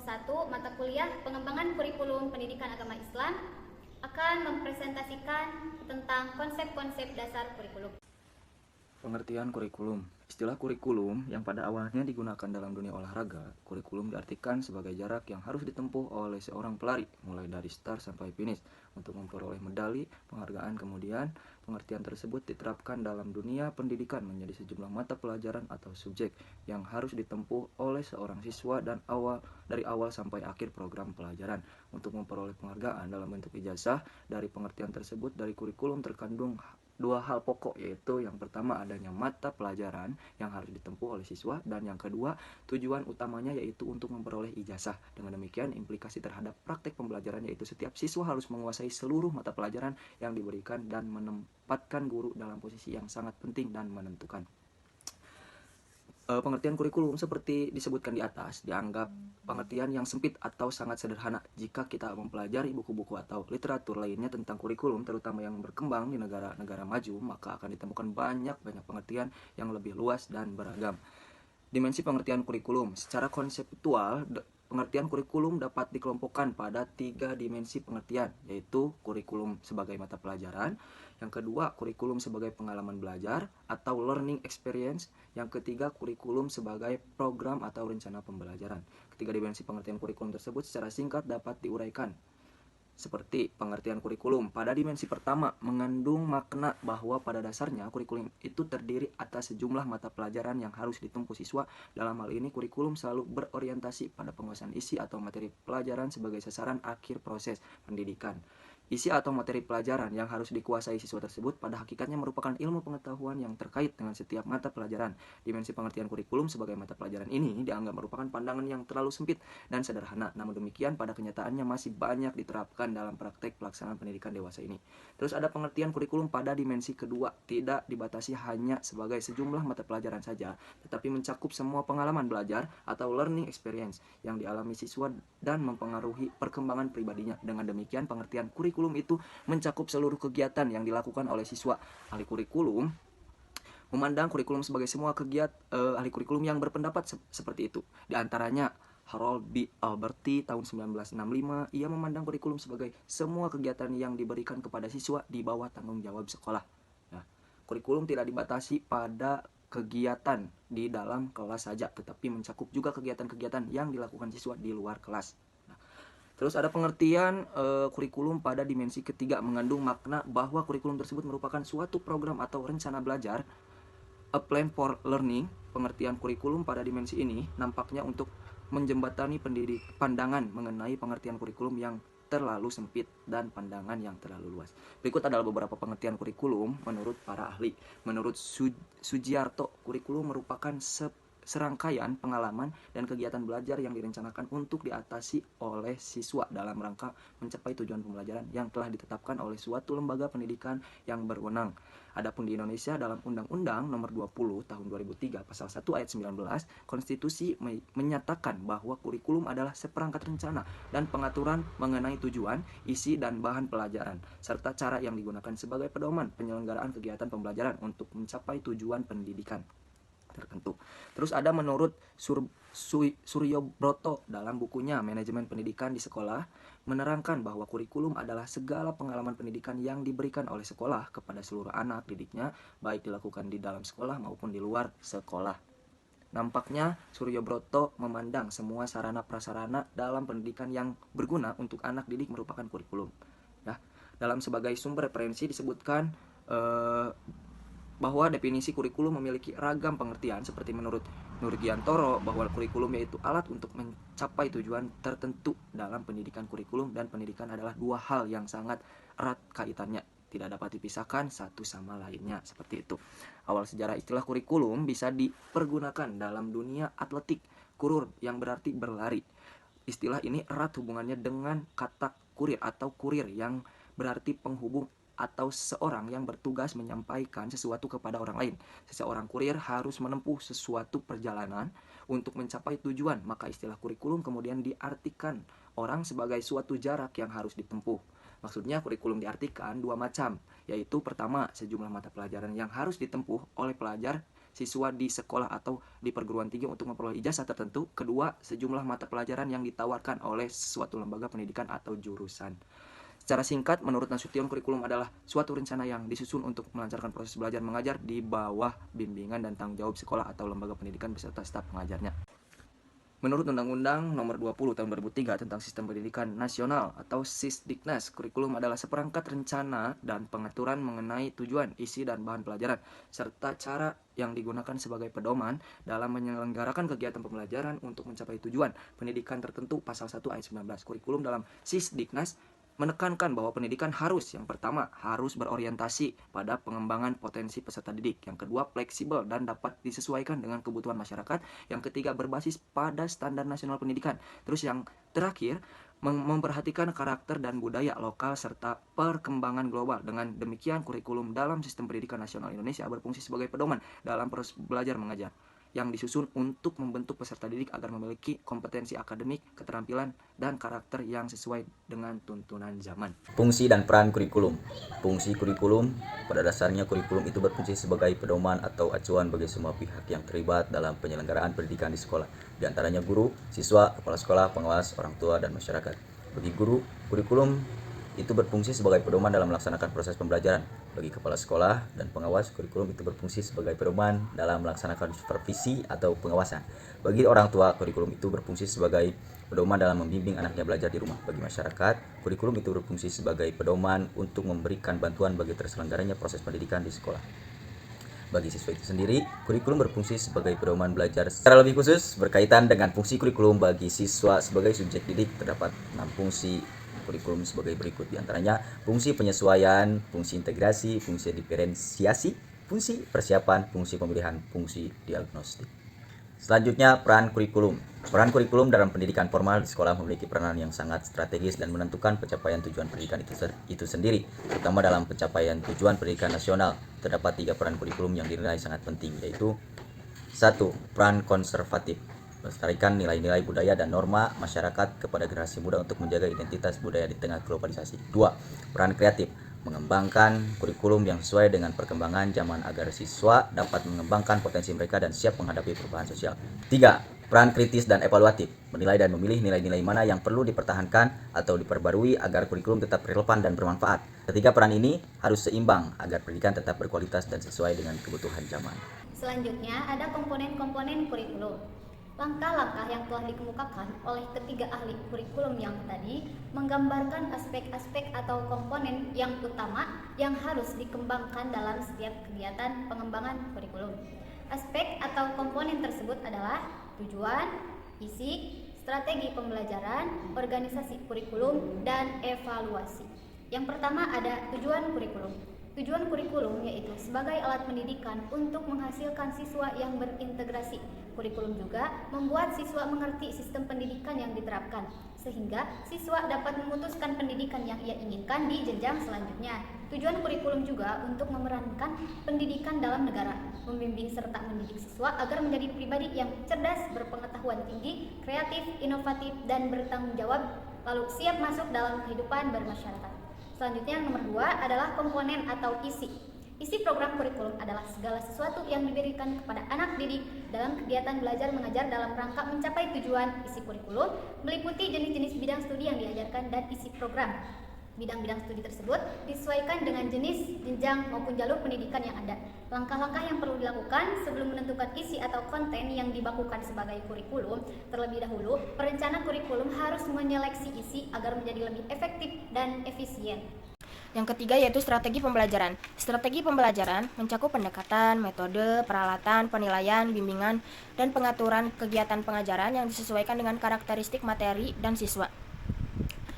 1, mata kuliah pengembangan kurikulum pendidikan agama Islam akan mempresentasikan tentang konsep-konsep dasar kurikulum. Pengertian kurikulum. Istilah kurikulum yang pada awalnya digunakan dalam dunia olahraga, kurikulum diartikan sebagai jarak yang harus ditempuh oleh seorang pelari, mulai dari start sampai finish, untuk memperoleh medali, penghargaan. Kemudian, pengertian tersebut diterapkan dalam dunia pendidikan menjadi sejumlah mata pelajaran atau subjek yang harus ditempuh oleh seorang siswa dan dari awal sampai akhir program pelajaran. Untuk memperoleh penghargaan dalam bentuk ijazah, dari pengertian tersebut dari kurikulum terkandung dua hal pokok, yaitu yang pertama adanya mata pelajaran yang harus ditempuh oleh siswa, dan yang kedua tujuan utamanya yaitu untuk memperoleh ijazah. Dengan demikian implikasi terhadap praktek pembelajaran yaitu setiap siswa harus menguasai seluruh mata pelajaran yang diberikan dan menempatkan guru dalam posisi yang sangat penting dan menentukan. Pengertian kurikulum seperti disebutkan di atas dianggap pengertian yang sempit atau sangat sederhana jika kita mempelajari buku-buku atau literatur lainnya tentang kurikulum, terutama yang berkembang di negara-negara maju, maka akan ditemukan banyak pengertian yang lebih luas dan beragam. Dimensi pengertian kurikulum. Secara konseptual, pengertian kurikulum dapat dikelompokkan pada 3 dimensi pengertian, yaitu kurikulum sebagai mata pelajaran, yang kedua kurikulum sebagai pengalaman belajar atau learning experience, yang ketiga kurikulum sebagai program atau rencana pembelajaran. Ketiga dimensi pengertian kurikulum tersebut secara singkat dapat diuraikan seperti pengertian kurikulum. Pada dimensi pertama, mengandung makna bahwa pada dasarnya kurikulum itu terdiri atas sejumlah mata pelajaran yang harus ditempuh siswa. Dalam hal ini, kurikulum selalu berorientasi pada penguasaan isi atau materi pelajaran sebagai sasaran akhir proses pendidikan. Isi atau materi pelajaran yang harus dikuasai siswa tersebut pada hakikatnya merupakan ilmu pengetahuan yang terkait dengan setiap mata pelajaran. Dimensi pengertian kurikulum sebagai mata pelajaran ini dianggap merupakan pandangan yang terlalu sempit dan sederhana. Namun demikian, pada kenyataannya masih banyak diterapkan dalam praktek pelaksanaan pendidikan dewasa ini. Terus ada pengertian kurikulum pada dimensi kedua, tidak dibatasi hanya sebagai sejumlah mata pelajaran saja, tetapi mencakup semua pengalaman belajar atau learning experience yang dialami siswa dan mempengaruhi perkembangan pribadinya. Dengan demikian, pengertian kurikulum itu mencakup seluruh kegiatan yang dilakukan oleh siswa. Ahli kurikulum memandang kurikulum sebagai semua ahli kurikulum yang berpendapat seperti itu. Di antaranya Harold B. Alberti tahun 1965, ia memandang kurikulum sebagai semua kegiatan yang diberikan kepada siswa di bawah tanggung jawab sekolah. Nah, kurikulum tidak dibatasi pada kegiatan di dalam kelas saja, tetapi mencakup juga kegiatan-kegiatan yang dilakukan siswa di luar kelas. Terus ada pengertian kurikulum pada dimensi ketiga, mengandung makna bahwa kurikulum tersebut merupakan suatu program atau rencana belajar, a plan for learning. Pengertian kurikulum pada dimensi ini nampaknya untuk menjembatani pandangan mengenai pengertian kurikulum yang terlalu sempit dan pandangan yang terlalu luas. Berikut adalah beberapa pengertian kurikulum menurut para ahli. Menurut Sujiarto, kurikulum merupakan serangkaian pengalaman dan kegiatan belajar yang direncanakan untuk diatasi oleh siswa dalam rangka mencapai tujuan pembelajaran yang telah ditetapkan oleh suatu lembaga pendidikan yang berwenang. Adapun di Indonesia, dalam Undang-Undang Nomor 20 Tahun 2003 Pasal 1 Ayat 19, Konstitusi menyatakan bahwa kurikulum adalah seperangkat rencana dan pengaturan mengenai tujuan, isi, dan bahan pelajaran, serta cara yang digunakan sebagai pedoman penyelenggaraan kegiatan pembelajaran untuk mencapai tujuan pendidikan tertentu. Terus ada menurut Suryo Broto dalam bukunya Manajemen Pendidikan di Sekolah, menerangkan bahwa kurikulum adalah segala pengalaman pendidikan yang diberikan oleh sekolah kepada seluruh anak didiknya, baik dilakukan di dalam sekolah maupun di luar sekolah. Nampaknya Suryo Broto memandang semua sarana prasarana dalam pendidikan yang berguna untuk anak didik merupakan kurikulum. Ya, dalam sebagai sumber referensi disebutkan bahwa definisi kurikulum memiliki ragam pengertian, seperti menurut Nurgiantoro bahwa kurikulum yaitu alat untuk mencapai tujuan tertentu. Dalam pendidikan, kurikulum dan pendidikan adalah dua hal yang sangat erat kaitannya, tidak dapat dipisahkan satu sama lainnya, seperti itu. Awal sejarah istilah kurikulum bisa dipergunakan dalam dunia atletik, kurur yang berarti berlari. Istilah ini erat hubungannya dengan kata kurir atau kurir yang berarti penghubung atau seseorang yang bertugas menyampaikan sesuatu kepada orang lain. Seseorang kurir harus menempuh sesuatu perjalanan untuk mencapai tujuan, maka istilah kurikulum kemudian diartikan orang sebagai suatu jarak yang harus ditempuh. Maksudnya kurikulum diartikan dua macam, yaitu pertama, sejumlah mata pelajaran yang harus ditempuh oleh pelajar siswa di sekolah atau di perguruan tinggi untuk memperoleh ijazah tertentu. Kedua, sejumlah mata pelajaran yang ditawarkan oleh suatu lembaga pendidikan atau jurusan. Secara singkat, menurut Nasution, kurikulum adalah suatu rencana yang disusun untuk melancarkan proses belajar mengajar di bawah bimbingan dan tanggung jawab sekolah atau lembaga pendidikan beserta staf pengajarnya. Menurut Undang-Undang Nomor 20 Tahun 2003 tentang Sistem Pendidikan Nasional atau Sisdiknas, kurikulum adalah seperangkat rencana dan pengaturan mengenai tujuan, isi, dan bahan pelajaran, serta cara yang digunakan sebagai pedoman dalam menyelenggarakan kegiatan pembelajaran untuk mencapai tujuan pendidikan tertentu. Pasal 1 ayat 19. Kurikulum dalam Sisdiknas menekankan bahwa pendidikan yang pertama harus berorientasi pada pengembangan potensi peserta didik, yang kedua fleksibel dan dapat disesuaikan dengan kebutuhan masyarakat, yang ketiga berbasis pada standar nasional pendidikan, terus yang terakhir memperhatikan karakter dan budaya lokal serta perkembangan global. Dengan demikian, kurikulum dalam sistem pendidikan nasional Indonesia berfungsi sebagai pedoman dalam proses belajar mengajar yang disusun untuk membentuk peserta didik agar memiliki kompetensi akademik, keterampilan, dan karakter yang sesuai dengan tuntunan zaman. Fungsi dan peran kurikulum. Fungsi kurikulum, pada dasarnya kurikulum itu berfungsi sebagai pedoman atau acuan bagi semua pihak yang terlibat dalam penyelenggaraan pendidikan di sekolah, di antaranya guru, siswa, kepala sekolah, pengawas, orang tua, dan masyarakat. Bagi guru, kurikulum itu berfungsi sebagai pedoman dalam melaksanakan proses pembelajaran. Bagi kepala sekolah dan pengawas, kurikulum itu berfungsi sebagai pedoman dalam melaksanakan supervisi atau pengawasan. Bagi orang tua, kurikulum itu berfungsi sebagai pedoman dalam membimbing anaknya belajar di rumah. Bagi masyarakat, kurikulum itu berfungsi sebagai pedoman untuk memberikan bantuan bagi terselenggaranya proses pendidikan di sekolah. Bagi siswa itu sendiri, kurikulum berfungsi sebagai pedoman belajar. Secara lebih khusus, berkaitan dengan fungsi kurikulum bagi siswa sebagai subjek didik, terdapat 6 fungsi kurikulum sebagai berikut, diantaranya fungsi penyesuaian, fungsi integrasi, fungsi diferensiasi, fungsi persiapan, fungsi pemilihan, fungsi diagnostik. Selanjutnya, peran kurikulum. Peran kurikulum dalam pendidikan formal di sekolah memiliki peranan yang sangat strategis dan menentukan pencapaian tujuan pendidikan itu sendiri, terutama dalam pencapaian tujuan pendidikan nasional. Terdapat 3 peran kurikulum yang dinilai sangat penting, yaitu 1. Peran konservatif, melestarikan nilai-nilai budaya dan norma masyarakat kepada generasi muda untuk menjaga identitas budaya di tengah globalisasi. 2. Peran kreatif, mengembangkan kurikulum yang sesuai dengan perkembangan zaman agar siswa dapat mengembangkan potensi mereka dan siap menghadapi perubahan sosial. 3. Peran kritis dan evaluatif, menilai dan memilih nilai-nilai mana yang perlu dipertahankan atau diperbarui agar kurikulum tetap relevan dan bermanfaat. Ketiga peran ini harus seimbang agar pendidikan tetap berkualitas dan sesuai dengan kebutuhan zaman. Selanjutnya ada komponen-komponen kurikulum. Langkah-langkah yang telah dikemukakan oleh ketiga ahli kurikulum yang tadi menggambarkan aspek-aspek atau komponen yang utama yang harus dikembangkan dalam setiap kegiatan pengembangan kurikulum. Aspek atau komponen tersebut adalah tujuan, isi, strategi pembelajaran, organisasi kurikulum, dan evaluasi. Yang pertama ada tujuan kurikulum. Tujuan kurikulum yaitu sebagai alat pendidikan untuk menghasilkan siswa yang berintegrasi. Kurikulum juga membuat siswa mengerti sistem pendidikan yang diterapkan, sehingga siswa dapat memutuskan pendidikan yang ia inginkan di jenjang selanjutnya. Tujuan kurikulum juga untuk memerankan pendidikan dalam negara, membimbing serta mendidik siswa agar menjadi pribadi yang cerdas, berpengetahuan tinggi, kreatif, inovatif, dan bertanggung jawab, lalu siap masuk dalam kehidupan bermasyarakat. Selanjutnya yang nomor 2 adalah komponen atau isi. Isi program kurikulum adalah segala sesuatu yang diberikan kepada anak didik dalam kegiatan belajar mengajar dalam rangka mencapai tujuan. Isi kurikulum meliputi jenis-jenis bidang studi yang diajarkan dan isi program. Bidang-bidang studi tersebut disesuaikan dengan jenis, jenjang, maupun jalur pendidikan yang ada. Langkah-langkah yang perlu dilakukan sebelum menentukan isi atau konten yang dibakukan sebagai kurikulum. Terlebih dahulu, perencana kurikulum harus menyeleksi isi agar menjadi lebih efektif dan efisien. Yang ketiga yaitu strategi pembelajaran. Strategi pembelajaran mencakup pendekatan, metode, peralatan, penilaian, bimbingan, dan pengaturan kegiatan pengajaran yang disesuaikan dengan karakteristik materi dan siswa,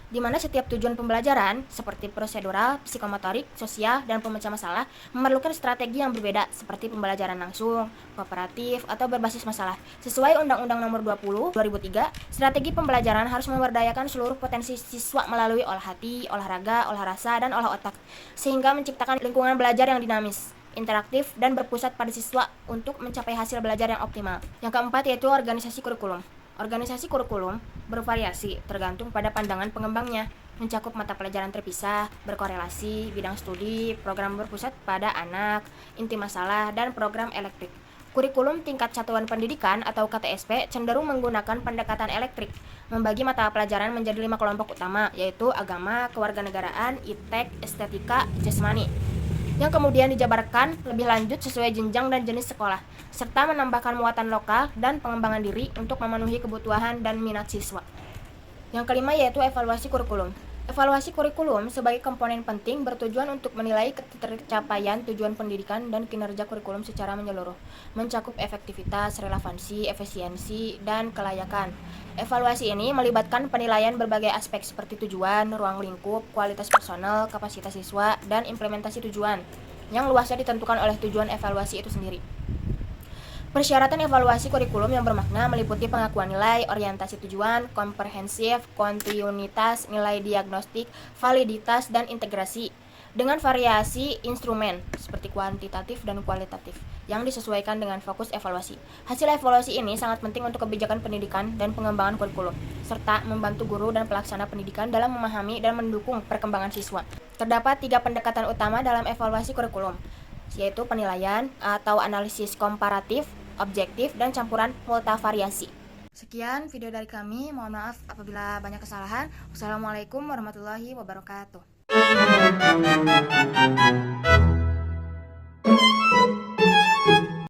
di mana setiap tujuan pembelajaran seperti prosedural, psikomotorik, sosial, dan pemecah masalah memerlukan strategi yang berbeda seperti pembelajaran langsung, kooperatif, atau berbasis masalah. Sesuai Undang-Undang Nomor 20 2003, strategi pembelajaran harus memberdayakan seluruh potensi siswa melalui olah hati, olahraga, olah rasa, dan olah otak, sehingga menciptakan lingkungan belajar yang dinamis, interaktif, dan berpusat pada siswa untuk mencapai hasil belajar yang optimal. Yang keempat yaitu organisasi kurikulum. Organisasi kurikulum bervariasi tergantung pada pandangan pengembangnya, mencakup mata pelajaran terpisah, berkorelasi, bidang studi, program berpusat pada anak, inti masalah, dan program elektrik. Kurikulum tingkat satuan pendidikan atau KTSP cenderung menggunakan pendekatan elektrik, membagi mata pelajaran menjadi 5 kelompok utama, yaitu agama, kewarganegaraan, iptek, estetika, jasmani, yang kemudian dijabarkan lebih lanjut sesuai jenjang dan jenis sekolah, serta menambahkan muatan lokal dan pengembangan diri untuk memenuhi kebutuhan dan minat siswa. Yang kelima yaitu evaluasi kurikulum. Evaluasi kurikulum sebagai komponen penting bertujuan untuk menilai tercapaian tujuan pendidikan dan kinerja kurikulum secara menyeluruh, mencakup efektivitas, relevansi, efisiensi, dan kelayakan. Evaluasi ini melibatkan penilaian berbagai aspek seperti tujuan, ruang lingkup, kualitas personel, kapasitas siswa, dan implementasi tujuan, yang luasnya ditentukan oleh tujuan evaluasi itu sendiri. Persyaratan evaluasi kurikulum yang bermakna meliputi pengakuan nilai, orientasi tujuan, komprehensif, kontinuitas, nilai diagnostik, validitas, dan integrasi dengan variasi instrumen seperti kuantitatif dan kualitatif yang disesuaikan dengan fokus evaluasi. Hasil evaluasi ini sangat penting untuk kebijakan pendidikan dan pengembangan kurikulum, serta membantu guru dan pelaksana pendidikan dalam memahami dan mendukung perkembangan siswa. Terdapat 3 pendekatan utama dalam evaluasi kurikulum, yaitu penilaian atau analisis komparatif, objektif, dan campuran multivariasi. Sekian video dari kami, mohon maaf apabila banyak kesalahan. Wassalamualaikum warahmatullahi wabarakatuh.